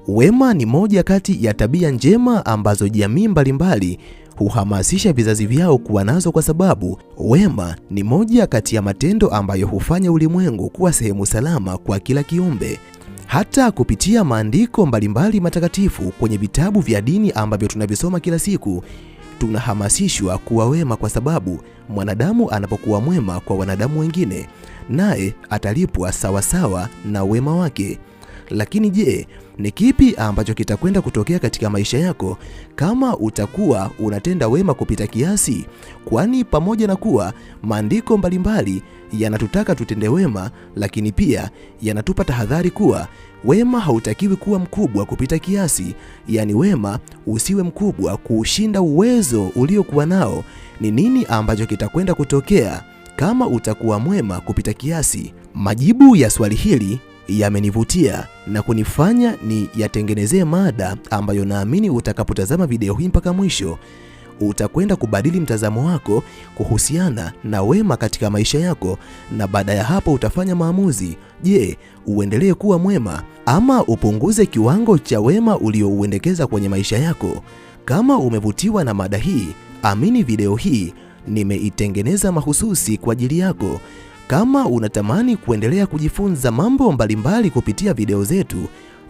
Wema ni moja kati ya tabia njema ambazo jamii mbalimbali huhamasisha vizazi vyao kuwa nazo, kwa sababu wema ni moja kati ya matendo ambayo hufanya ulimwengu kuwa sehemu salama kwa kila kiumbe. Hata kupitia maandiko mbalimbali matakatifu kwenye vitabu vya dini ambavyo tunavisoma kila siku, tunahamasishwa kuwa wema, kwa sababu mwanadamu anapokuwa mwema kwa wanadamu wengine, naye atalipwa sawasawa na wema wake. Lakini je, ni kipi ambacho kitakwenda kutokea katika maisha yako kama utakuwa unatenda wema kupita kiasi? Kwani pamoja na kuwa maandiko mbalimbali yanatutaka tutende wema, lakini pia yanatupa tahadhari kuwa wema hautakiwi kuwa mkubwa kupita kiasi, yani wema usiwe mkubwa kuushinda uwezo uliokuwa nao. Ni nini ambacho kitakwenda kutokea kama utakuwa mwema kupita kiasi? Majibu ya swali hili yamenivutia na kunifanya ni yatengenezee mada ambayo naamini utakapotazama video hii mpaka mwisho utakwenda kubadili mtazamo wako kuhusiana na wema katika maisha yako, na baada ya hapo utafanya maamuzi. Je, uendelee kuwa mwema ama upunguze kiwango cha wema uliouendekeza kwenye maisha yako? Kama umevutiwa na mada hii, amini video hii nimeitengeneza mahususi kwa ajili yako. Kama unatamani kuendelea kujifunza mambo mbalimbali kupitia video zetu,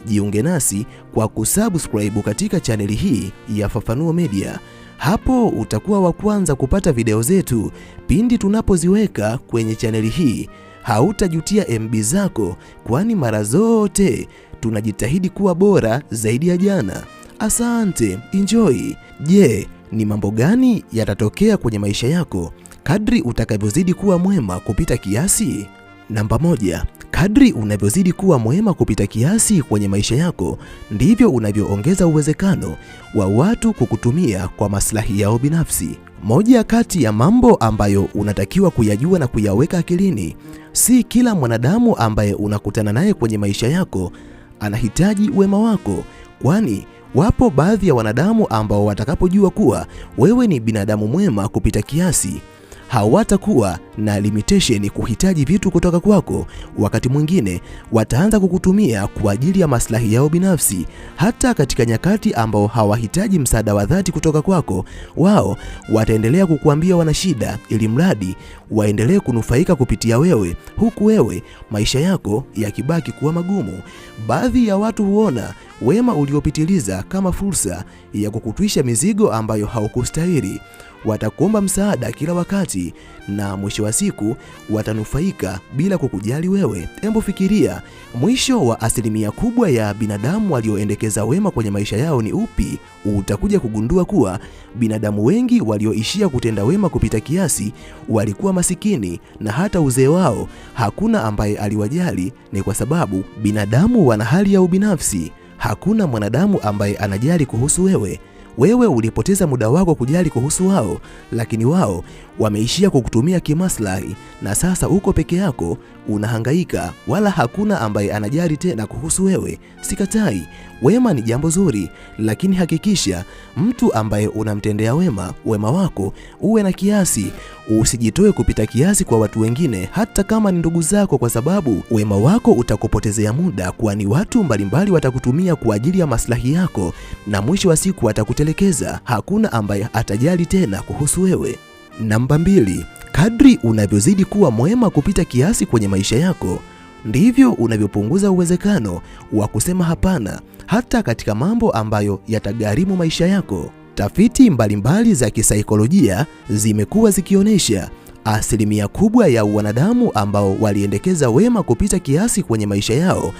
jiunge nasi kwa kusubscribe katika chaneli hii ya Fafanuo Media. Hapo utakuwa wa kwanza kupata video zetu pindi tunapoziweka kwenye chaneli hii. Hautajutia MB zako, kwani mara zote tunajitahidi kuwa bora zaidi ya jana. Asante, enjoy. Je, ni mambo gani yatatokea kwenye maisha yako kadri utakavyozidi kuwa mwema kupita kiasi? Namba 1, kadri unavyozidi kuwa mwema kupita kiasi kwenye maisha yako, ndivyo unavyoongeza uwezekano wa watu kukutumia kwa maslahi yao binafsi. Moja kati ya mambo ambayo unatakiwa kuyajua na kuyaweka akilini, si kila mwanadamu ambaye unakutana naye kwenye maisha yako anahitaji wema wako, kwani wapo baadhi ya wanadamu ambao watakapojua kuwa wewe ni binadamu mwema kupita kiasi, hawatakuwa na limitation kuhitaji vitu kutoka kwako. Wakati mwingine wataanza kukutumia kwa ajili ya maslahi yao binafsi. Hata katika nyakati ambao hawahitaji msaada wa dhati kutoka kwako, wao wataendelea kukuambia wana shida, ili mradi waendelee kunufaika kupitia wewe, huku wewe maisha yako yakibaki kuwa magumu. Baadhi ya watu huona wema uliopitiliza kama fursa ya kukutwisha mizigo ambayo haukustahili. Watakuomba msaada kila wakati na mwisho wa siku watanufaika bila kukujali wewe. Hebu fikiria, mwisho wa asilimia kubwa ya binadamu walioendekeza wema kwenye maisha yao ni upi? Utakuja kugundua kuwa binadamu wengi walioishia kutenda wema kupita kiasi walikuwa masikini, na hata uzee wao hakuna ambaye aliwajali. Ni kwa sababu binadamu wana hali ya ubinafsi. Hakuna mwanadamu ambaye anajali kuhusu wewe. Wewe ulipoteza muda wako kujali kuhusu wao, lakini wao wameishia kukutumia kimaslahi, na sasa uko peke yako unahangaika, wala hakuna ambaye anajali tena kuhusu wewe. Sikatai, wema ni jambo zuri, lakini hakikisha mtu ambaye unamtendea wema wako uwe na kiasi. Usijitoe kupita kiasi kwa watu wengine, hata kama ni ndugu zako, kwa sababu wema wako utakupotezea muda, kwani watu mbalimbali watakutumia kwa ajili ya maslahi yako, na mwisho wa siku watakutelekeza. Hakuna ambaye atajali tena kuhusu wewe. Namba 2, kadri unavyozidi kuwa mwema kupita kiasi kwenye maisha yako, ndivyo unavyopunguza uwezekano wa kusema hapana, hata katika mambo ambayo yatagharimu maisha yako. Tafiti mbalimbali za kisaikolojia zimekuwa zikionyesha asilimia kubwa ya wanadamu ambao waliendekeza wema kupita kiasi kwenye maisha yao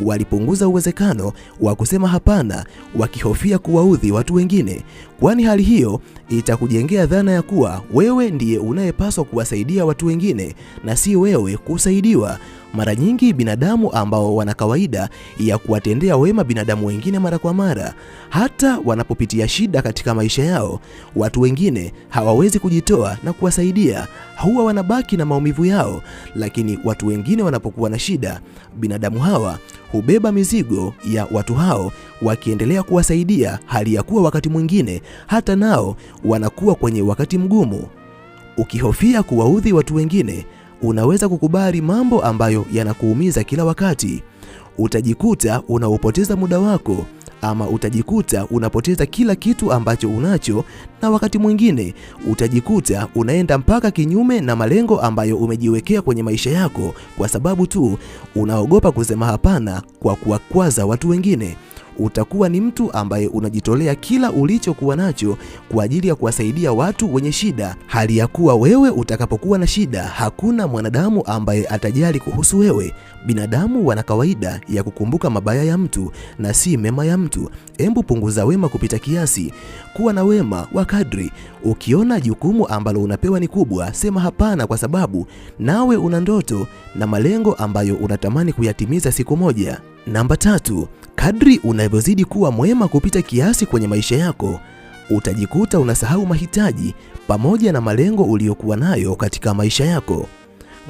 walipunguza uwezekano wa kusema hapana, wakihofia kuwaudhi watu wengine, kwani hali hiyo itakujengea dhana ya kuwa wewe ndiye unayepaswa kuwasaidia watu wengine na si wewe kusaidiwa. Mara nyingi binadamu ambao wana kawaida ya kuwatendea wema binadamu wengine mara kwa mara, hata wanapopitia shida katika maisha yao, watu wengine hawawezi kujitoa na kuwasaidia, huwa wanabaki na maumivu yao. Lakini watu wengine wanapokuwa na shida, binadamu hawa hubeba mizigo ya watu hao wakiendelea kuwasaidia, hali ya kuwa wakati mwingine hata nao wanakuwa kwenye wakati mgumu. Ukihofia kuwaudhi watu wengine, unaweza kukubali mambo ambayo yanakuumiza kila wakati. utajikuta unaupoteza muda wako, ama utajikuta unapoteza kila kitu ambacho unacho, na wakati mwingine utajikuta unaenda mpaka kinyume na malengo ambayo umejiwekea kwenye maisha yako, kwa sababu tu unaogopa kusema hapana kwa kuwakwaza watu wengine. Utakuwa ni mtu ambaye unajitolea kila ulichokuwa nacho kwa ajili ya kuwasaidia watu wenye shida, hali ya kuwa wewe utakapokuwa na shida hakuna mwanadamu ambaye atajali kuhusu wewe. Binadamu wana kawaida ya kukumbuka mabaya ya mtu na si mema ya mtu. Embu punguza wema kupita kiasi, kuwa na wema wa kadri. Ukiona jukumu ambalo unapewa ni kubwa, sema hapana, kwa sababu nawe una ndoto na malengo ambayo unatamani kuyatimiza siku moja. Namba 3, kadri unavyozidi kuwa mwema kupita kiasi kwenye maisha yako, utajikuta unasahau mahitaji pamoja na malengo uliyokuwa nayo katika maisha yako.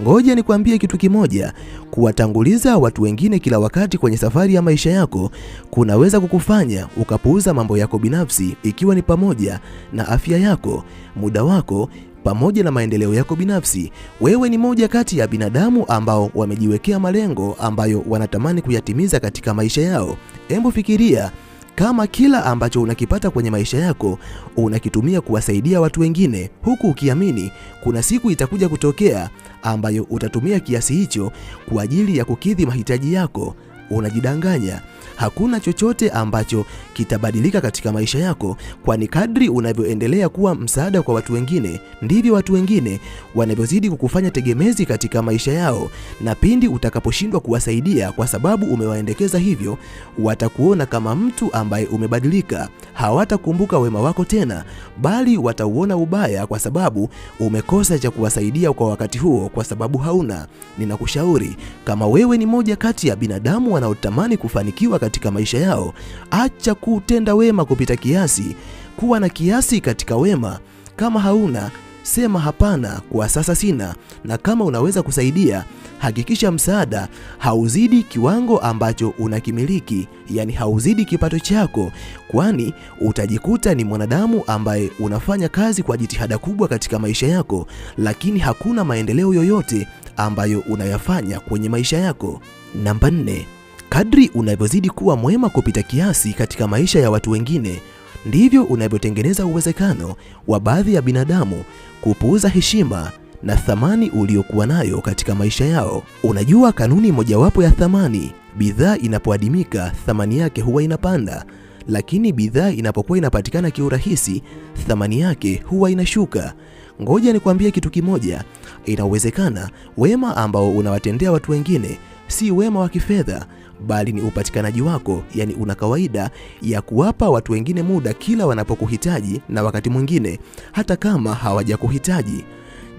Ngoja nikwambie kitu kimoja, kuwatanguliza watu wengine kila wakati kwenye safari ya maisha yako kunaweza kukufanya ukapuuza mambo yako binafsi, ikiwa ni pamoja na afya yako, muda wako pamoja na maendeleo yako binafsi. Wewe ni moja kati ya binadamu ambao wamejiwekea malengo ambayo wanatamani kuyatimiza katika maisha yao. Hebu fikiria kama kila ambacho unakipata kwenye maisha yako unakitumia kuwasaidia watu wengine, huku ukiamini kuna siku itakuja kutokea ambayo utatumia kiasi hicho kwa ajili ya kukidhi mahitaji yako. Unajidanganya. Hakuna chochote ambacho kitabadilika katika maisha yako, kwani kadri unavyoendelea kuwa msaada kwa watu wengine, ndivyo watu wengine wanavyozidi kukufanya tegemezi katika maisha yao. Na pindi utakaposhindwa kuwasaidia kwa sababu umewaendekeza hivyo, watakuona kama mtu ambaye umebadilika. Hawatakumbuka wema wako tena, bali watauona ubaya kwa sababu umekosa cha kuwasaidia kwa wakati huo, kwa sababu hauna. Ninakushauri, kama wewe ni moja kati ya binadamu wanaotamani kufanikiwa katika maisha yao, acha kutenda wema kupita kiasi. Kuwa na kiasi katika wema. Kama hauna, sema hapana, kwa sasa sina. Na kama unaweza kusaidia, hakikisha msaada hauzidi kiwango ambacho unakimiliki, yani hauzidi kipato chako, kwani utajikuta ni mwanadamu ambaye unafanya kazi kwa jitihada kubwa katika maisha yako, lakini hakuna maendeleo yoyote ambayo unayafanya kwenye maisha yako. Namba 4, kadri unavyozidi kuwa mwema kupita kiasi katika maisha ya watu wengine, ndivyo unavyotengeneza uwezekano wa baadhi ya binadamu kupuuza heshima na thamani uliokuwa nayo katika maisha yao. Unajua kanuni mojawapo ya thamani, bidhaa inapoadimika thamani yake huwa inapanda, lakini bidhaa inapokuwa inapatikana kiurahisi thamani yake huwa inashuka. Ngoja nikwambie kitu kimoja, inawezekana wema ambao unawatendea watu wengine si wema wa kifedha, bali ni upatikanaji wako, yani una kawaida ya kuwapa watu wengine muda kila wanapokuhitaji, na wakati mwingine hata kama hawajakuhitaji.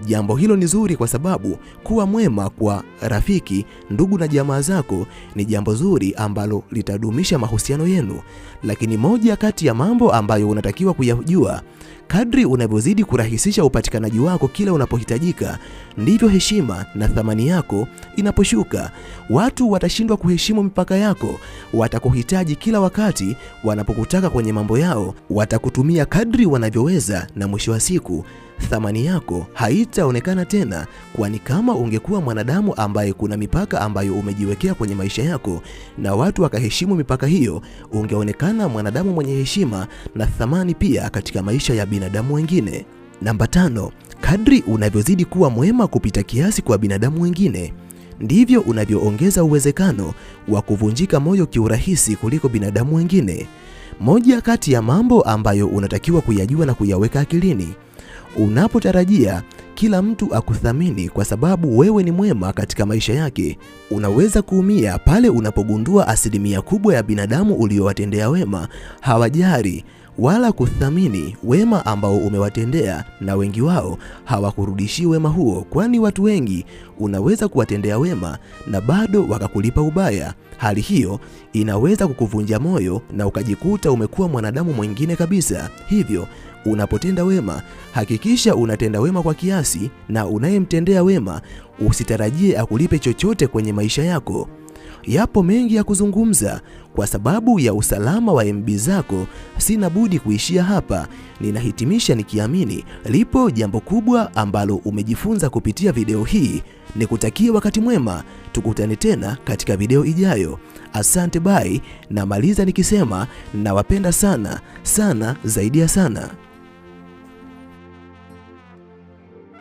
Jambo hilo ni zuri kwa sababu kuwa mwema kwa rafiki, ndugu na jamaa zako ni jambo zuri ambalo litadumisha mahusiano yenu. Lakini moja kati ya mambo ambayo unatakiwa kuyajua, kadri unavyozidi kurahisisha upatikanaji wako kila unapohitajika, ndivyo heshima na thamani yako inaposhuka. Watu watashindwa kuheshimu mipaka yako, watakuhitaji kila wakati wanapokutaka kwenye mambo yao, watakutumia kadri wanavyoweza, na mwisho wa siku thamani yako haitaonekana tena. Kwani kama ungekuwa mwanadamu ambaye kuna mipaka ambayo umejiwekea kwenye maisha yako na watu wakaheshimu mipaka hiyo, ungeonekana mwanadamu mwenye heshima na thamani pia katika maisha ya binadamu wengine. Namba 5, kadri unavyozidi kuwa mwema kupita kiasi kwa binadamu wengine, ndivyo unavyoongeza uwezekano wa kuvunjika moyo kiurahisi kuliko binadamu wengine. Moja kati ya mambo ambayo unatakiwa kuyajua na kuyaweka akilini, unapotarajia kila mtu akuthamini kwa sababu wewe ni mwema katika maisha yake, unaweza kuumia pale unapogundua asilimia kubwa ya binadamu uliowatendea wema hawajali wala kuthamini wema ambao umewatendea, na wengi wao hawakurudishi wema huo. Kwani watu wengi unaweza kuwatendea wema na bado wakakulipa ubaya. Hali hiyo inaweza kukuvunja moyo na ukajikuta umekuwa mwanadamu mwingine kabisa. Hivyo unapotenda wema, hakikisha unatenda wema kwa kiasi, na unayemtendea wema usitarajie akulipe chochote kwenye maisha yako. Yapo mengi ya kuzungumza. Kwa sababu ya usalama wa MB zako, sina budi kuishia hapa. Ninahitimisha nikiamini lipo jambo kubwa ambalo umejifunza kupitia video hii. Nikutakia wakati mwema, tukutane tena katika video ijayo. Asante, bye. Namaliza nikisema nawapenda sana sana zaidi ya sana.